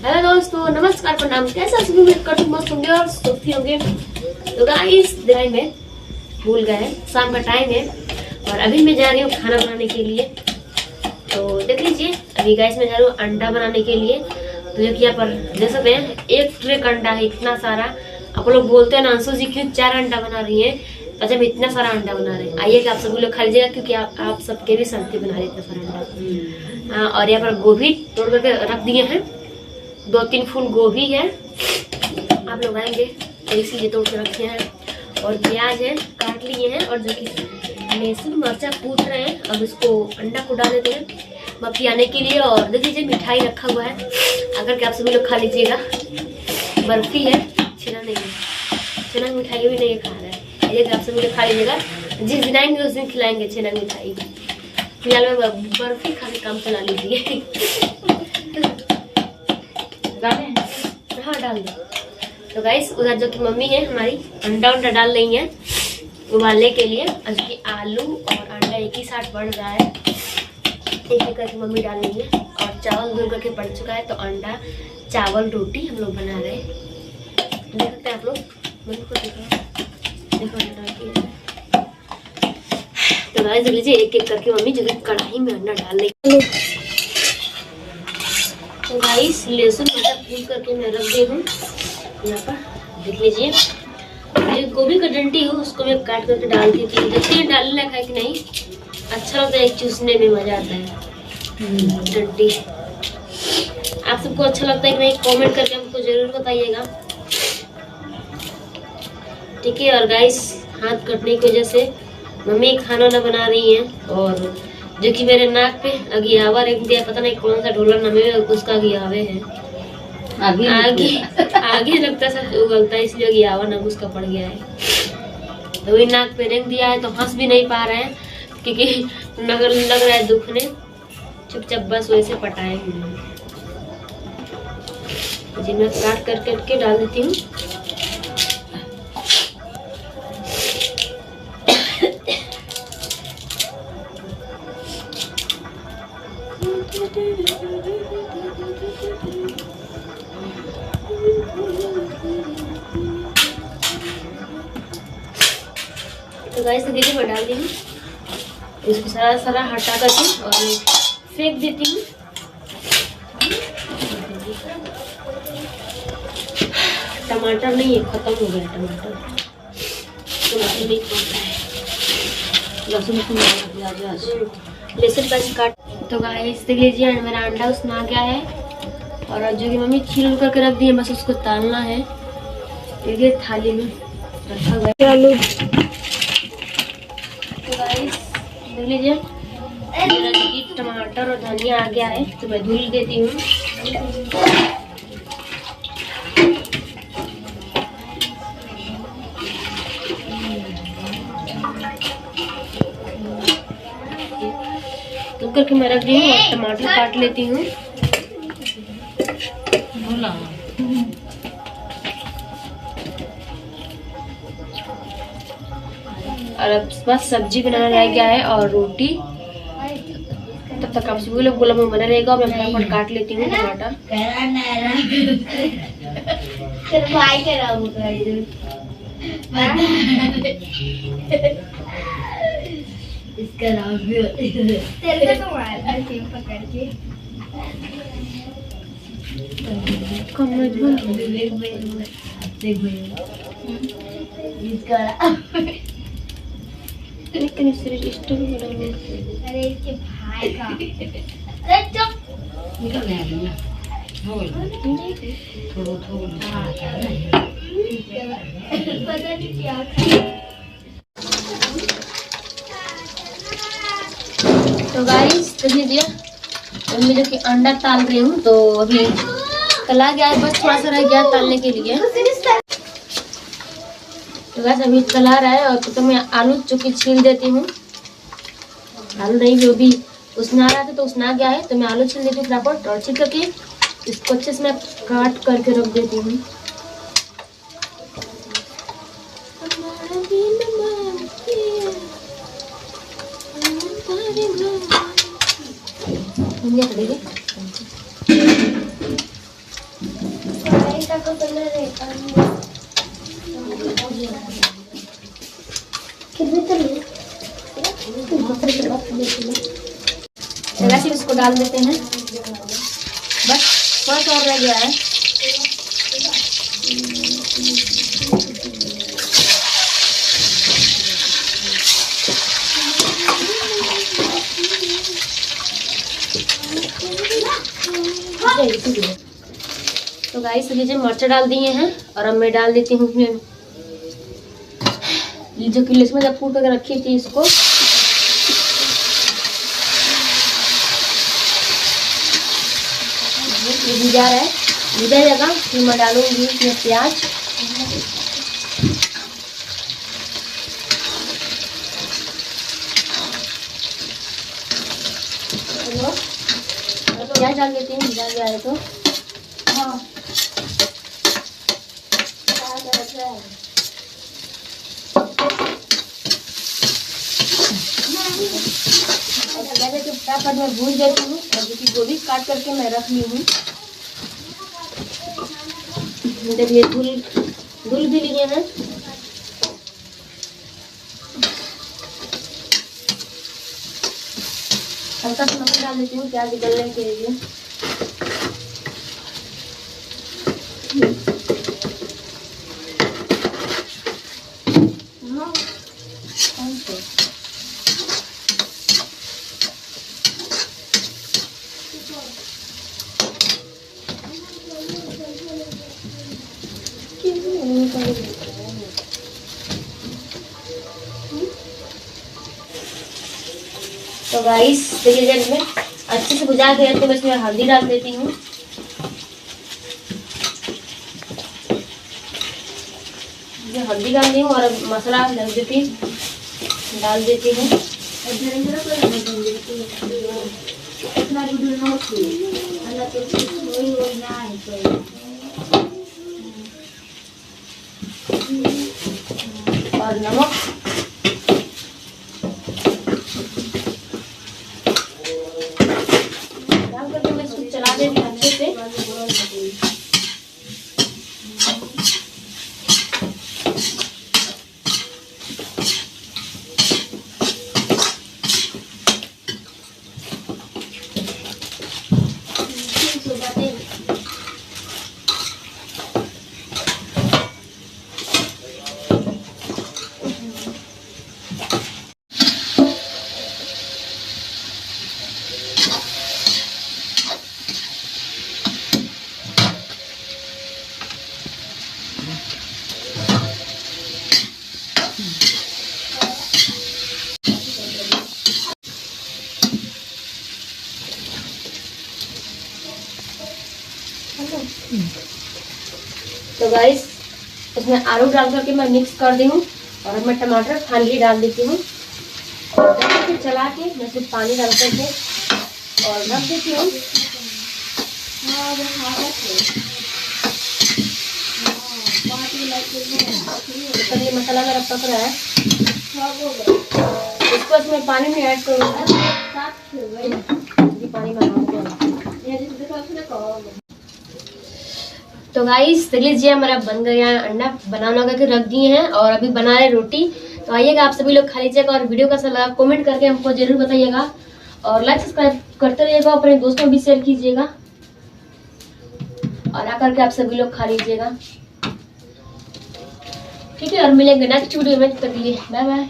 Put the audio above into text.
Hello दोस्तों, नमस्कार, प्रणाम। कैसा सभी उम्मीद करती हूँ मस्त होंगे और सुखी होंगे। तो गाइस दिवाई में भूल गए, शाम का टाइम है और अभी मैं जा रही हूँ खाना बनाने के लिए। तो देख लीजिए, अभी गाइस मैं जा रही हूँ अंडा बनाने के लिए। तो जो कि यहाँ पर देख सकते हैं, एक ट्रे का अंडा है, इतना सारा। आप लोग बोलते हैं ना अंशु जी क्यों 4 अंडा बना रही है, अच्छा मैं इतना सारा अंडा बना रहे हैं। आइए कि आप सभी लोग खा लीजिएगा, क्योंकि आप सबके भी संगति बना रहे इतना सारा अंडा। और यहाँ पर गोभी तोड़ करके रख दिए हैं, 2-3 फूल गोभी है, आप लोग आएंगे तो इसीलिए तोड़ के रखे हैं। और प्याज है, काट लिए हैं। और जो कि लहसुन मर्चा कूट रहे हैं। अब इसको अंडा को डाल देते हैं बाकी आने के लिए। और देख लीजिए मिठाई रखा हुआ है, अगर कि आप सभी लोग खा लीजिएगा। बर्फी है, छेना नहीं है, छेना की मिठाई भी नहीं खा रहा है। ये आप सभी लोग खा लीजिएगा, जिस दिन आएंगे उस दिन खिलाएंगे छेना की मिठाई। फिलहाल में बर्फी खा के काम चला लीजिए। हाँ डाल दो। तो गाइस उधर जो कि मम्मी है हमारी अंडा डाल रही है उबालने के लिए। कि आलू और अंडा एक ही साथ बढ़ रहा है, एक एक करके मम्मी डाल रही है। और चावल धुल करके पड़ चुका है, तो अंडा चावल रोटी हम लोग बना रहे हैं। देख सकते हैं आप लोग, मम्मी को देखो। तो गाइस देख लीजिए, एक एक करके मम्मी जो कढ़ाई में अंडा डाल रही है। तो गाइस लहसुन भून करके मैं रख दी हूँ यहाँ पर। देख लीजिए, गोभी का डंडी है उसको मैं काट करके डाल दी थी। देखते हैं डालने लगा है कि नहीं। अच्छा लगता है, चूसने में मजा आता है डंडी। आप सबको अच्छा लगता है कि नहीं, कमेंट करके हमको जरूर बताइएगा, ठीक है। और गाइस हाथ कटने की वजह से मम्मी खाना ना बना रही हैं। और जो कि मेरे नाक पे अगियावा रख दिया, पता नहीं कौन सा ढोला नमे उसका अगियावे है। आगे लगता सब उगलता है, इसलिए अगियावा नाम उसका पड़ गया है। तो वही नाक पे रख दिया है, तो हंस भी नहीं पा रहे हैं क्योंकि लग रहा है दुखने। चुपचाप बस वैसे पटाए हुए हैं। जी मैं काट करके डाल देती हूँ। तो गाइस देखिए मैं डाल दी हूँ, इसको सारा हटा करके और फेंक देती हूँ। टमाटर नहीं है, खत्म हो गया टमाटर नहीं पड़ता है। लहसुन प्याज काट। तो गाइस देख लीजिए, मेरा अंडा उसमें आ गया है। और जो कि मम्मी छील करके रख दी है, बस उसको तालना है। देखिए थाली में रखा हुआ है। तो गाइस देख लीजिए, मेरा जो टमाटर और धनिया आ गया है, तो मैं धुल देती हूँ। तो करके मैं रख दी हूँ और टमाटर काट लेती हूँ। और अब बस सब्जी बनाना रह गया है और रोटी। तब तक आप सभी लोग गुलाब बना रहेगा। मैं फटाफट काट लेती हूँ टमाटर। इसका नाम भी तेरे को मारना चाहिए पकड़ के। इसका लेकिन स्टोव बना हुआ है। अरे इसके भाई का। अरे चुप निकल गया थोड़ा पता नहीं क्या खाया। तो गाइस देख लीजिए, मैं जो कि अंडा ताल रही हूँ, तो अभी तला गया है, बस थोड़ा सा रह गया तालने के लिए। तो गाइस अभी तला रहा है। और तो मैं आलू चूंकि छील देती हूँ, आलू नहीं जो भी उसमें आ रहा था तो उसमें आ गया है, तो मैं आलू छील देती हूँ फटाफट। और छील करके इसको अच्छे से मैं काट करके रख देती हूँ। बेटा को तो ले वैसे इसको डाल देते हैं, बस थोड़ा सा और रह गया है। तो गाइस लीजिए मिर्चा डाल दिए हैं और अब मैं डाल देती हूँ इसमें जो कि इसमें जब कूट कर रखी थी इसको। ये भुजा रहा है, भुजा जाएगा फिर मैं डालूंगी इसमें प्याज। प्याज डाल देती हूँ, भुजा गया है तो। हाँ फटाफट मैं भून देती हूँ और जो कि गोभी काट करके मैं रख ली हूँ। देखिए धुल भी लिए हैं। हल्का सा नमक डाल देती हूँ प्याज गलने के लिए। तो गाइस देखिए जब मैं अच्छे से भुजा गया तो मैं इसमें हल्दी डाल देती हूँ। हल्दी डाल दी हूँ और मसाला डाल देती हूँ। और नमक डाल करके मैं इसको चला देती हूँ अच्छे से। तो गाइस इसमें आलू डाल करके मैं मिक्स कर दी हूँ और मैं टमाटर फाइनली डाल देती हूँ और फिर चला के मैं सिर्फ पानी डाल करके और रख देती हूँ। तो ये मसाला मेरा पक रहा है, इसको इसमें पानी में ऐड करूँगा। पानी तो गाइस देख लीजिए हमारा बन गया अंडा बना करके रख दिए हैं और अभी बना रहे रोटी। तो आइएगा आप सभी लोग खा लीजिएगा और वीडियो कैसा लगा कमेंट करके हमको जरूर बताइएगा और लाइक सब्सक्राइब करते रहिएगा, अपने दोस्तों में भी शेयर कीजिएगा और आकर के आप सभी लोग खा लीजिएगा। ठीक है और मिलेंगे नेक्स्ट वीडियो में, तब तक के लिए बाय बाय।